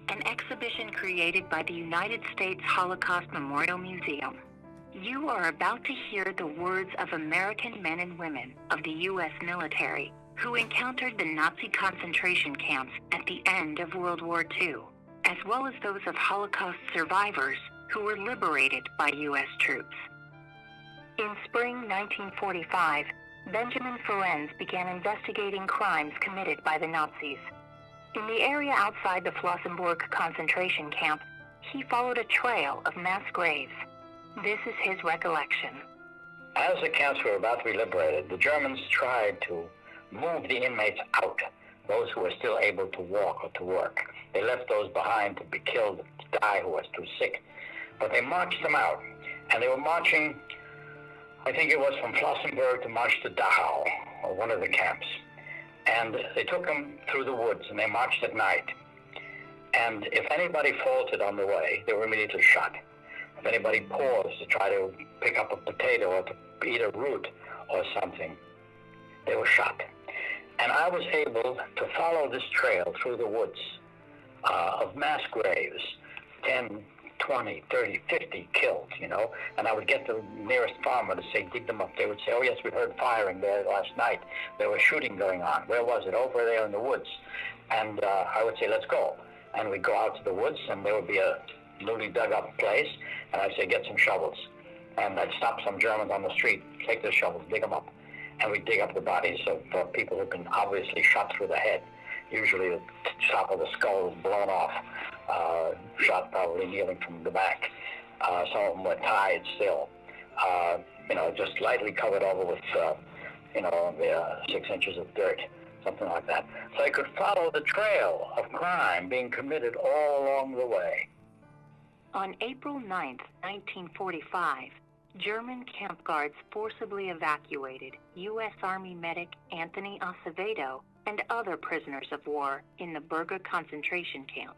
an exhibition created by the United States Holocaust Memorial Museum. You are about to hear the words of American men and women of the U.S. military who encountered the Nazi concentration camps at the end of World War II, as well as those of Holocaust survivors who were liberated by U.S. troops. In spring 1945, Benjamin Ferencz began investigating crimes committed by the Nazis. In the area outside the Flossenburg concentration camp, he followed a trail of mass graves. This is his recollection. As the camps were about to be liberated, the Germans tried to move the inmates out, those who were still able to walk or to work. They left those behind to be killed, to die, who was too sick. But they marched them out, and they were marching, I think it was from Flossenburg to march to Dachau, or one of the camps. And they took them through the woods, and they marched at night. And if anybody faltered on the way, they were immediately shot. If anybody paused to try to pick up a potato or to eat a root or something, they were shot. And I was able to follow this trail through the woods of mass graves, 10, 20, 30, 50 killed, and I would get the nearest farmer to say, dig them up. They would say, oh yes, we heard firing there last night. There was shooting going on. Where was it? Over there in the woods. And I would say, let's go. And we'd go out to the woods, and there would be a newly dug up place, and I'd say, get some shovels. And I'd stop some Germans on the street, take the shovels, dig them up. And we'd dig up the bodies of people who've been obviously shot through the head. Usually the top of the skull was blown off, shot probably kneeling from the back. Some of them were tied still, just lightly covered over with, 6 inches of dirt, something like that. So I could follow the trail of crime being committed all along the way. On April 9th, 1945, German camp guards forcibly evacuated U.S. Army medic Anthony Acevedo and other prisoners of war in the Berga concentration camp.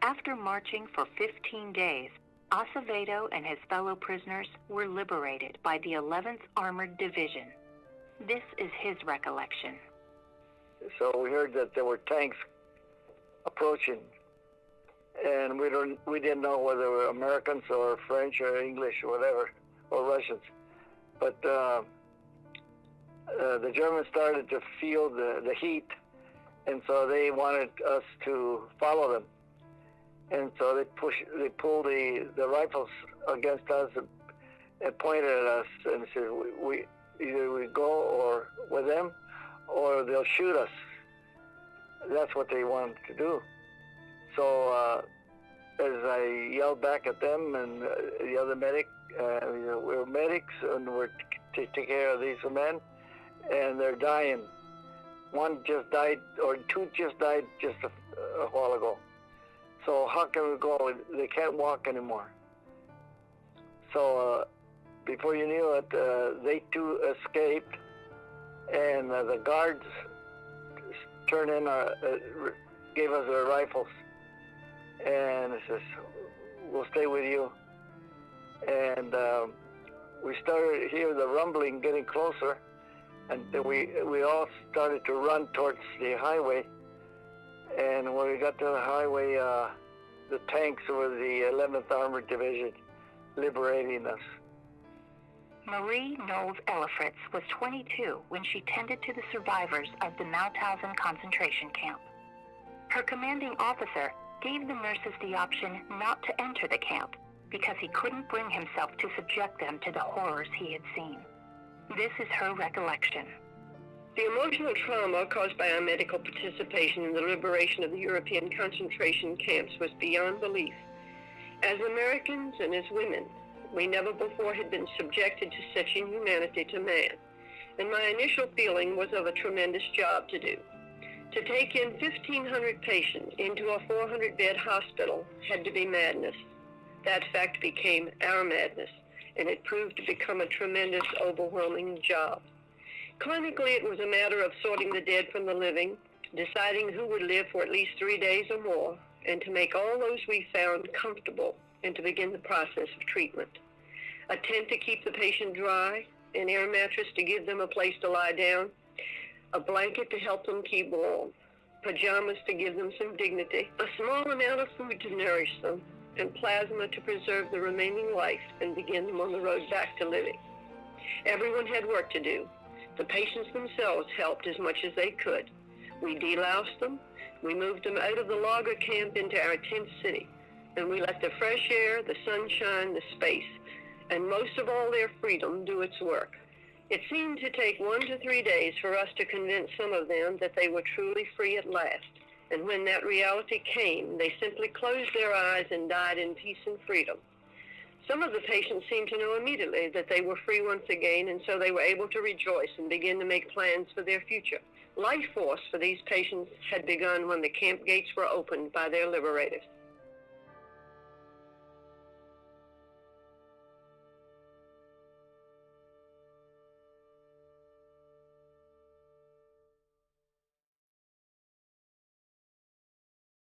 After marching for 15 days, Acevedo and his fellow prisoners were liberated by the 11th Armored Division. This is his recollection. So we heard that there were tanks approaching, and we didn't know whether they were Americans or French or English or whatever, or Russians. But the Germans started to feel the heat, and so they wanted us to follow them. And so they pulled the rifles against us and pointed at us and said, either we go or with them, or they'll shoot us. That's what they wanted to do. So as I yelled back at them and the other medic, we're medics and we're to take care of these men, and they're dying. One just died, or two just died just a while ago. So how can we go? They can't walk anymore. So before you knew it, they too escaped, and the guards turned in, gave us their rifles, and it says, we'll stay with you. And we started to hear the rumbling getting closer, and then we all started to run towards the highway. And when we got to the highway, the tanks were the 11th Armored Division liberating us. Marie Knowles Ellifritz was 22 when she tended to the survivors of the Mauthausen concentration camp. Her commanding officer gave the nurses the option not to enter the camp because he couldn't bring himself to subject them to the horrors he had seen. This is her recollection. The emotional trauma caused by our medical participation in the liberation of the European concentration camps was beyond belief. As Americans and as women, we never before had been subjected to such inhumanity to man, and my initial feeling was of a tremendous job to do. To take in 1,500 patients into a 400-bed hospital had to be madness. That fact became our madness, and it proved to become a tremendous, overwhelming job. Clinically, it was a matter of sorting the dead from the living, deciding who would live for at least 3 days or more, and to make all those we found comfortable and to begin the process of treatment. A tent to keep the patient dry, an air mattress to give them a place to lie down, a blanket to help them keep warm. pajamas to give them some dignity, a small amount of food to nourish them, and plasma to preserve the remaining life and begin them on the road back to living. Everyone had work to do. The patients themselves helped as much as they could. We deloused them, we moved them out of the logger camp into our tent city, and we let the fresh air, the sunshine, the space, and most of all their freedom do its work. It seemed to take 1 to 3 days for us to convince some of them that they were truly free at last. And when that reality came, they simply closed their eyes and died in peace and freedom. Some of the patients seemed to know immediately that they were free once again, and so they were able to rejoice and begin to make plans for their future. Life force for these patients had begun when the camp gates were opened by their liberators.